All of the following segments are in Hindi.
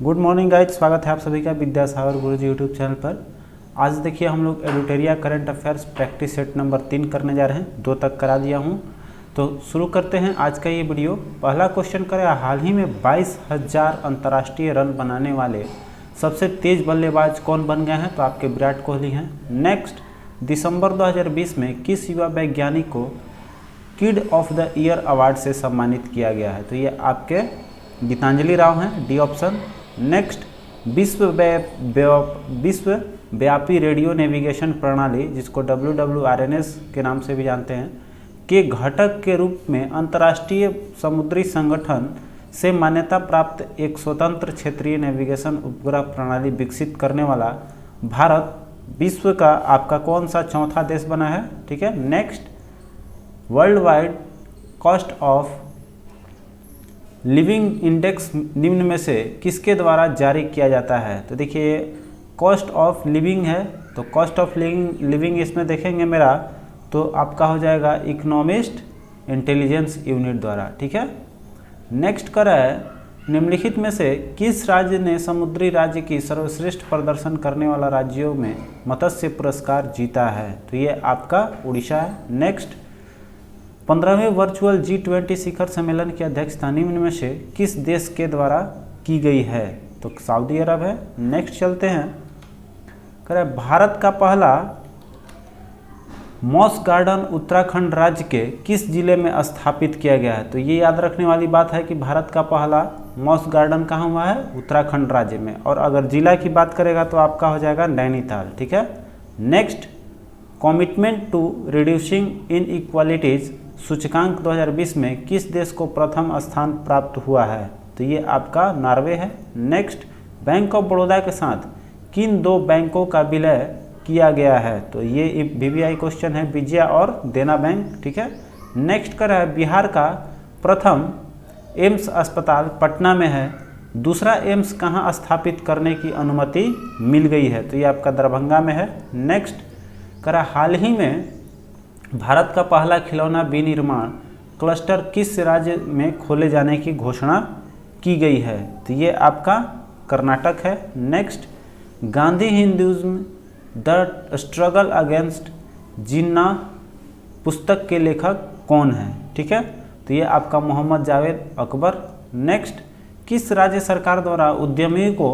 गुड मॉर्निंग गाइज, स्वागत है आप सभी का विद्यासागर गुरुजी यूट्यूब चैनल पर। आज देखिए हम लोग editorial current affairs practice set number 3 करने जा रहे हैं। 2 तक करा दिया हूं, तो शुरू करते हैं आज का ये वीडियो। पहला क्वेश्चन करें, हाल ही में 22,000 अंतर्राष्ट्रीय रन बनाने वाले सबसे तेज बल्लेबाज कौन बन गए हैं? तो आपके विराट कोहली हैं। नेक्स्ट, दिसंबर 2020 में किस युवा वैज्ञानिक को kid of the year award से सम्मानित किया गया है? तो ये आपके गीतांजलि राव हैं, डी ऑप्शन। नेक्स्ट, विश्वव्यापी रेडियो नेविगेशन प्रणाली, जिसको WWRNS के नाम से भी जानते हैं, के घटक के रूप में अंतर्राष्ट्रीय समुद्री संगठन से मान्यता प्राप्त एक स्वतंत्र क्षेत्रीय नेविगेशन उपग्रह प्रणाली विकसित करने वाला भारत विश्व का आपका कौन सा चौथा देश बना है? ठीक है। Next, world wide cost of living index निम्न में से किसके द्वारा जारी किया जाता है? तो देखिए, कॉस्ट ऑफ लिविंग है, तो कॉस्ट ऑफ लिविंग इसमें देखेंगे मेरा तो आपका हो जाएगा इकोनॉमिस्ट इंटेलिजेंस यूनिट द्वारा। ठीक है। नेक्स्ट करा है, निम्नलिखित में से किस राज्य ने समुद्री राज्य की सर्वश्रेष्ठ प्रदर्शन करने वाला राज्यों में मत्स्य पुरस्कार जीता है? तो ये आपका उड़ीसा है। नेक्स्ट, 15वें वर्चुअल G20 शिखर सम्मेलन की अध्यक्षता निम्न में से किस देश के द्वारा की गई है? तो सऊदी अरब है। नेक्स्ट चलते हैं, करें भारत का पहला मॉस गार्डन उत्तराखंड राज्य के किस जिले में स्थापित किया गया है? तो ये याद रखने वाली बात है कि भारत का पहला मॉस गार्डन कहाँ हुआ है? उत्तराखंड राज्य में। और अगर जिला की बात करेगा तो आपका हो जाएगा नैनीताल। ठीक है। Next, commitment to reducing inequalities सूचकांक 2020 में किस देश को प्रथम स्थान प्राप्त हुआ है? तो ये आपका नॉर्वे है। नेक्स्ट, बैंक ऑफ बड़ौदा के साथ किन 2 बैंकों का विलय किया गया है? तो ये VBI क्वेश्चन है, विजया और देना बैंक। ठीक है। नेक्स्ट कर है, बिहार का प्रथम एम्स अस्पताल पटना में है, दूसरा एम्स कहाँ स्थापित करने की अनुमति मिल गई है? तो ये आपका दरभंगा में है। नेक्स्ट करा, हाल ही में भारत का पहला खिलौना विनिर्माण क्लस्टर किस राज्य में खोले जाने की घोषणा की गई है? तो ये आपका कर्नाटक है। Next, Gandhi Hinduism the struggle against Jinnah पुस्तक के लेखक कौन है? ठीक है। तो ये आपका मोहम्मद जावेद अकबर। नेक्स्ट, किस राज्य सरकार द्वारा उद्यमियों को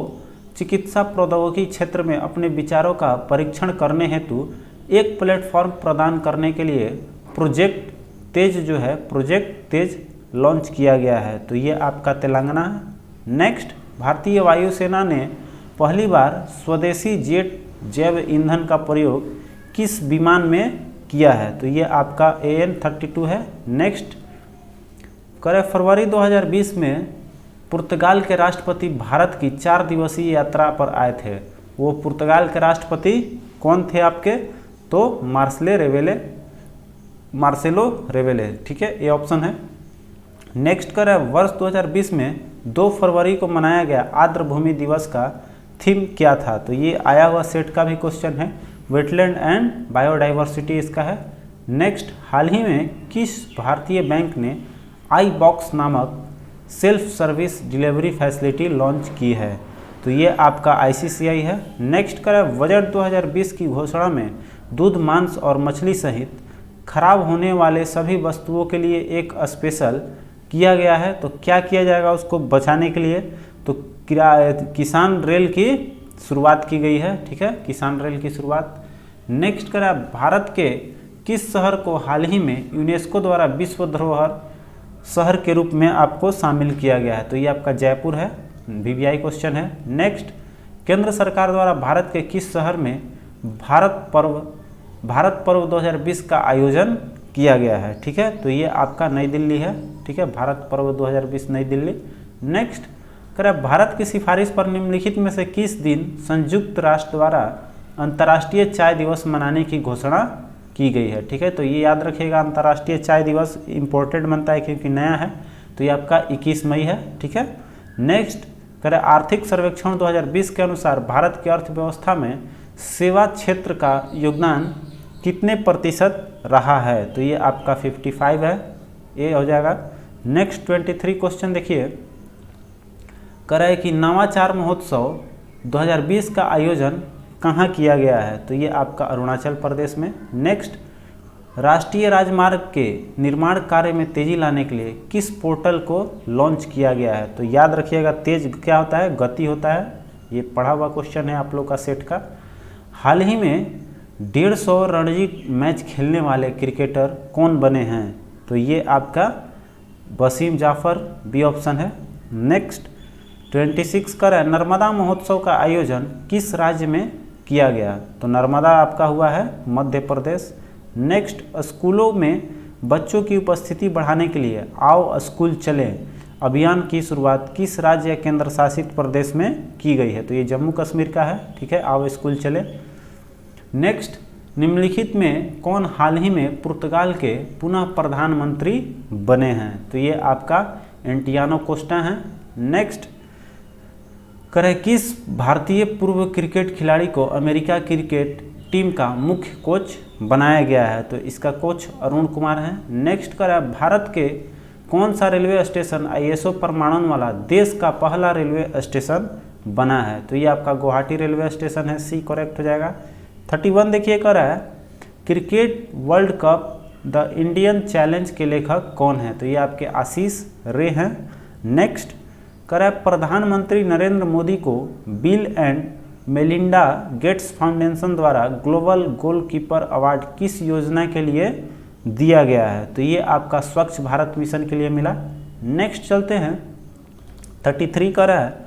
चिकित्सा प्रौद्योगिकी क्षेत्र में अपने विचारों का परीक्षण करने हेतु एक प्लेटफॉर्म प्रदान करने के लिए प्रोजेक्ट तेज लॉन्च किया गया है? तो ये आपका तेलंगाना है। नेक्स्ट, भारतीय वायुसेना ने पहली बार स्वदेशी जेट जैव ईंधन का प्रयोग किस विमान में किया है? तो ये आपका AN-32 है। नेक्स्ट करें, फरवरी 2020 में पुर्तगाल के राष्ट्रपति भारत की 4 दिवसीय यात्रा पर आए थे। वो पुर्तगाल के राष्ट्रपति कौन थे आपके? तो मार्सेलो रेवेले। ठीक है, ये ऑप्शन है। नेक्स्ट करें, वर्ष 2020 में 2 फरवरी को मनाया गया आर्द्र भूमि दिवस का थीम क्या था? तो ये आया हुआ सेट का भी क्वेश्चन है, वेटलैंड एंड बायोडाइवर्सिटी इसका है। नेक्स्ट, हाल ही में किस भारतीय बैंक ने iBox नामक self service delivery facility launch की है? तो ये आपका ICICI है। नेक्स्ट करें, बजट 2020 की घोषणा में दूध, मांस और मछली सहित खराब होने वाले सभी वस्तुओं के लिए एक स्पेशल किया गया है। तो क्या किया जाएगा उसको बचाने के लिए? तो किसान रेल की शुरुआत की गई है। ठीक है, किसान रेल की शुरुआत। नेक्स्ट करें, भारत के किस शहर को हाल ही में यूनेस्को द्वारा विश्व धरोहर शहर के रूप में आपको शामिल किया गया है? तो ये आपका जयपुर है, VBI क्वेश्चन है। नेक्स्ट, केंद्र सरकार द्वारा भारत के किस शहर में भारत पर्व 2020 का आयोजन किया गया है? ठीक है, तो ये आपका नई दिल्ली है। ठीक है, भारत पर्व 2020 नई दिल्ली। नेक्स्ट करें, भारत की सिफारिश पर निम्नलिखित में से किस दिन संयुक्त राष्ट्र द्वारा अंतर्राष्ट्रीय चाय दिवस मनाने की घोषणा की गई है? ठीक है, तो ये याद रखिएगा, अंतर्राष्ट्रीय चाय दिवस इम्पोर्टेंट बनता है क्योंकि नया है। तो ये आपका 21 मई है। ठीक है। नेक्स्ट करें, आर्थिक सर्वेक्षण 2020 के अनुसार भारत की अर्थव्यवस्था में सेवा क्षेत्र का योगदान कितने प्रतिशत रहा है? तो ये आपका 55 है, ये हो जाएगा। नेक्स्ट 23 क्वेश्चन देखिए, कह रहा है कि नवाचार महोत्सव 2020 का आयोजन कहाँ किया गया है, तो ये आपका अरुणाचल प्रदेश में। नेक्स्ट, राष्ट्रीय राजमार्ग के निर्माण कार्य में तेजी लाने के लिए किस पोर्टल को लॉन्च किया गया है, तो याद रखिएगा तेज क्या होता है, गति होता है। ये पढ़ा हुआ क्वेश्चन है आप लोग का सेट का। हाल ही में 150 रणजी मैच खेलने वाले क्रिकेटर कौन बने हैं, तो ये आपका वसीम जाफर, बी ऑप्शन है। नेक्स्ट 26 कर है, नर्मदा महोत्सव का आयोजन किस राज्य में किया गया, तो नर्मदा आपका हुआ है मध्य प्रदेश। नेक्स्ट, स्कूलों में बच्चों की उपस्थिति बढ़ाने के लिए आओ स्कूल चलें अभियान की शुरुआत किस राज्य या केंद्र शासित प्रदेश में की गई है, तो ये जम्मू कश्मीर का है, ठीक है, आओ स्कूल चले। नेक्स्ट, निम्नलिखित में कौन हाल ही में पुर्तगाल के पुनः प्रधानमंत्री बने हैं, तो ये आपका एंटियानो कोस्टा हैं। नेक्स्ट, करें किस भारतीय पूर्व क्रिकेट खिलाड़ी को अमेरिका क्रिकेट टीम का मुख्य कोच बनाया गया है, तो इसका कोच अरुण कुमार है। नेक्स्ट करें भारत के कौन सा रेलवे स्टेशन ISO प्रमाणन वाला देश का पहला रेलवे स्टेशन बना है, तो ये आपका गुवाहाटी रेलवे स्टेशन है, सी करेक्ट हो जाएगा। 31 देखिए कर रहा है cricket world cup the Indian challenge के लेखक कौन है, तो ये आपके आशीष रे हैं। नेक्स्ट करें प्रधानमंत्री नरेंद्र मोदी को bill and Melinda Gates foundation द्वारा ग्लोबल गोलकीपर अवार्ड किस योजना के लिए दिया गया है, तो ये आपका स्वच्छ भारत मिशन के लिए मिला। नेक्स्ट चलते हैं 33 का रहा है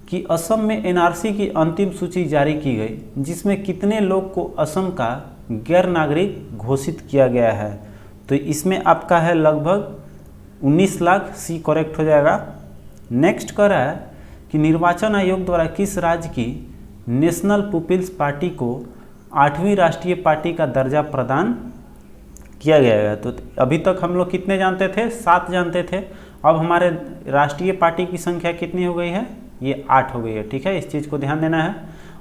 कि असम में NRC की अंतिम सूची जारी की गई जिसमें कितने लोग को असम का गैर नागरिक घोषित किया गया है, तो इसमें आपका है लगभग 19 लाख, सी करेक्ट हो जाएगा। नेक्स्ट कर रहा है कि निर्वाचन आयोग द्वारा किस राज्य की नेशनल पीपल्स पार्टी को 8वीं राष्ट्रीय पार्टी का दर्जा प्रदान किया गया है, तो अभी तक हम लोग कितने जानते थे, 7 जानते थे, अब हमारे राष्ट्रीय पार्टी की संख्या कितनी हो गई है, ये 8 हो गई है, ठीक है, इस चीज़ को ध्यान देना है।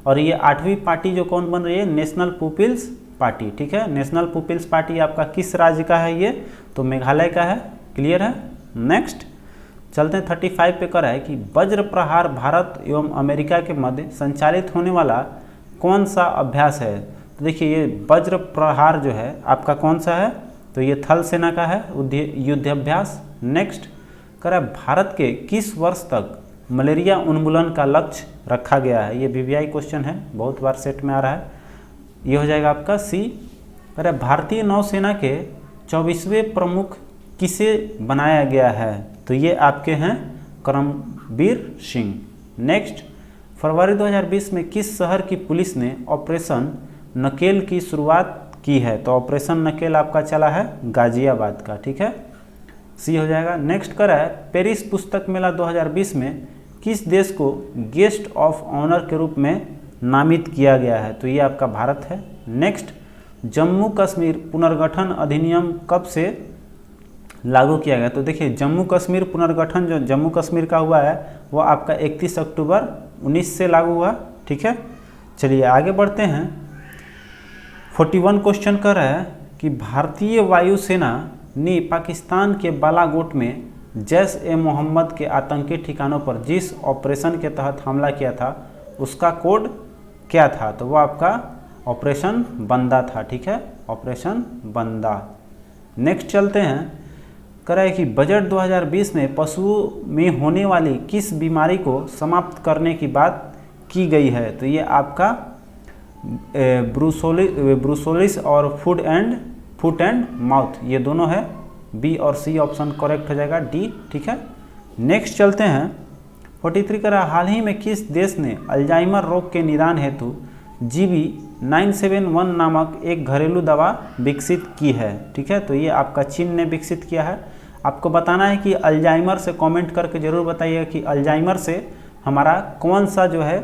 और ये 8वीं पार्टी जो कौन बन रही है, नेशनल पीपल्स पार्टी, ठीक है। नेशनल पीपल्स पार्टी आपका किस राज्य का है, ये तो मेघालय का है, क्लियर है। नेक्स्ट चलते हैं 35 पे कर है कि वज्र प्रहार भारत एवं अमेरिका के मध्य संचालित होने वाला कौन सा अभ्यास है, तो देखिए ये वज्र प्रहार जो है आपका कौन सा है, तो ये थल सेना का है युद्धाभ्यास। नेक्स्ट करें भारत के किस वर्ष तक मलेरिया उन्मूलन का लक्ष्य रखा गया है, ये VVI क्वेश्चन है, बहुत बार सेट में आ रहा है, ये हो जाएगा आपका सी। करें भारतीय नौसेना के 24वें प्रमुख किसे बनाया गया है, तो ये आपके हैं करमबीर सिंह। नेक्स्ट फरवरी 2020 में किस शहर की पुलिस ने ऑपरेशन नकेल की शुरुआत की है, तो ऑपरेशन नकेल आपका चला है गाजियाबाद का, ठीक है, सी हो जाएगा। नेक्स्ट करा है पेरिस पुस्तक मेला 2020 में किस देश को गेस्ट ऑफ ऑनर के रूप में नामित किया गया है, तो ये आपका भारत है। नेक्स्ट जम्मू कश्मीर पुनर्गठन अधिनियम कब से लागू किया गया, तो देखिए जम्मू कश्मीर पुनर्गठन जो जम्मू कश्मीर का हुआ है वो आपका 31 अक्टूबर 19 से लागू हुआ, ठीक है। चलिए आगे बढ़ते हैं। 41 क्वेश्चन कर रहा है कि भारतीय वायुसेना ने पाकिस्तान के बालाकोट में जैश-ए-मोहम्मद के आतंकी ठिकानों पर जिस ऑपरेशन के तहत हमला किया था उसका कोड क्या था, तो वो आपका ऑपरेशन बंदा था, ठीक है, ऑपरेशन बंदा। नेक्स्ट चलते हैं कराए कि बजट 2020 में पशुओं में होने वाली किस बीमारी को समाप्त करने की बात की गई है, तो ये आपका ब्रूसोलिस और फुट एंड माउथ, ये दोनों है, बी और सी ऑप्शन करेक्ट हो जाएगा, डी, ठीक है। नेक्स्ट चलते हैं 43 का हाल ही में किस देश ने अल्जाइमर रोग के निदान हेतु GB971 नामक एक घरेलू दवा विकसित की है, ठीक है, तो ये आपका चीन ने विकसित किया है। आपको बताना है कि अल्जाइमर से कमेंट करके ज़रूर बताइएगा कि अल्जाइमर से हमारा कौन सा जो है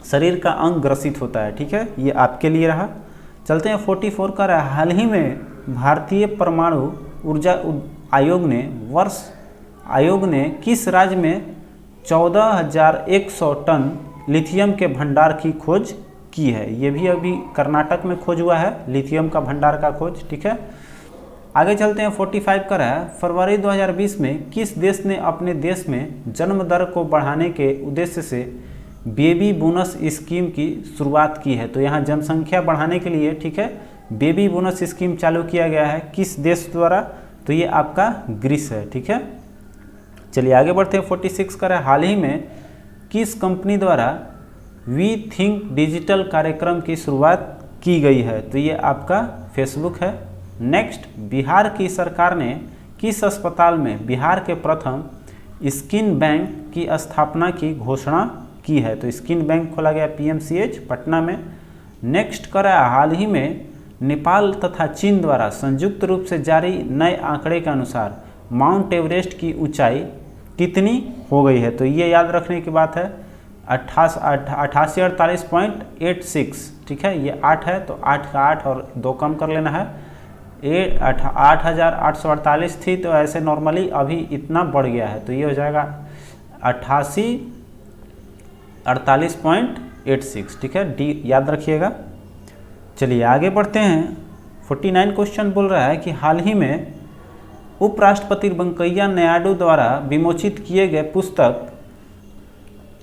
शरीर का अंग ग्रसित होता है, ठीक है, ये आपके लिए रहा। चलते हैं 44 का रहा, हाल ही में भारतीय परमाणु ऊर्जा आयोग ने किस राज्य में 14,100 टन लिथियम के भंडार की खोज की है, ये भी अभी कर्नाटक में खोज हुआ है लिथियम का भंडार का खोज, ठीक है। आगे चलते हैं। 45 का है, फरवरी 2020 में किस देश ने अपने देश में जन्म दर को बढ़ाने के उद्देश्य से बेबी बोनस स्कीम की शुरुआत की है। तो यहाँ जनसंख्या बढ़ाने के लिए, ठीक है, बेबी बोनस स्कीम चालू किया गया है। किस देश द्वारा? तो ये आपका ग्रीस है, ठीक है। चलिए आगे बढ़ते हैं। 46 का है, हाल ही में किस कंपनी द्वारा वी थिंक डिजिटल कार्यक्रम की शुरुआत की गई है? तो ये आपका फेसबुक है। नेक्स्ट, बिहार की सरकार ने किस अस्पताल में बिहार के प्रथम स्किन बैंक की स्थापना की घोषणा की है? तो स्किन बैंक खोला गया PMCH पटना में। नेक्स्ट कर हाल ही में नेपाल तथा चीन द्वारा संयुक्त रूप से जारी नए आंकड़े के अनुसार माउंट एवरेस्ट की ऊंचाई कितनी हो गई है? तो ये याद रखने की बात है, 8848.86, ठीक है। ये 8 है तो 8 का 8 और 2 कम कर लेना है। 8848 थी, तो ऐसे नॉर्मली अभी इतना बढ़ गया है, तो ये हो जाएगा 8848.86, ठीक है। डी याद रखिएगा। चलिए आगे बढ़ते हैं। 49 क्वेश्चन बोल रहा है कि हाल ही में उपराष्ट्रपति वेंकैया नायडू द्वारा विमोचित किए गए पुस्तक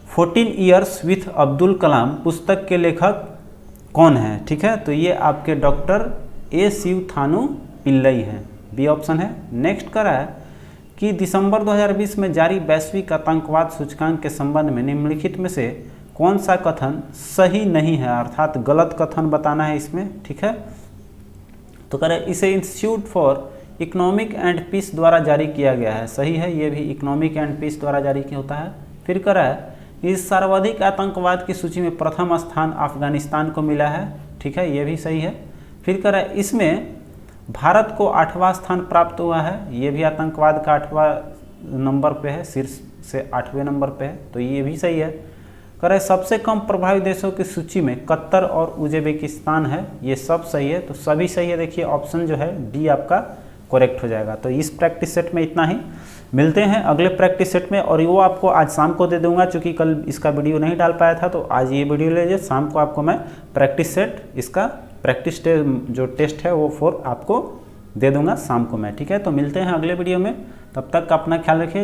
14 ईयर्स विथ अब्दुल कलाम पुस्तक के लेखक कौन है? ठीक है, तो ये आपके डॉक्टर ए शिवथानु पिल्लई हैं, बी ऑप्शन है। नेक्स्ट कर रहा है कि दिसंबर 2020 में जारी वैश्विक आतंकवाद सूचकांक के संबंध में निम्नलिखित में से कौन सा कथन सही नहीं है, अर्थात गलत कथन बताना है इसमें, ठीक है। तो कह रहे इसे institute for economic and peace द्वारा जारी किया गया है, सही है, ये भी इकोनॉमिक एंड पीस द्वारा जारी किया होता है। फिर कह रहा है इस सर्वाधिक आतंकवाद की सूची में प्रथम स्थान अफगानिस्तान को मिला है, ठीक है, ये भी सही है। फिर कह रहा है इसमें भारत को 8वां स्थान प्राप्त हुआ है, ये भी आतंकवाद का 8वां नंबर पे है, शीर्ष से 8वें नंबर पे है, तो ये भी सही है। कह रहे सबसे कम प्रभावित देशों की सूची में कतर और उज्बेकिस्तान है, ये सब सही है, तो सभी सही है। देखिए ऑप्शन जो है डी आपका करेक्ट हो जाएगा। तो इस प्रैक्टिस सेट में इतना ही, मिलते हैं अगले प्रैक्टिस सेट में, और वो आपको आज शाम को दे दूंगा, क्योंकि कल इसका वीडियो नहीं डाल पाया था, तो आज ये वीडियो ले लीजिए, शाम को आपको मैं प्रैक्टिस सेट, इसका प्रैक्टिस जो टेस्ट है वो 4 आपको दे दूंगा शाम को मैं, ठीक है। तो मिलते हैं अगले वीडियो में, तब तक अपना ख्याल रखिए।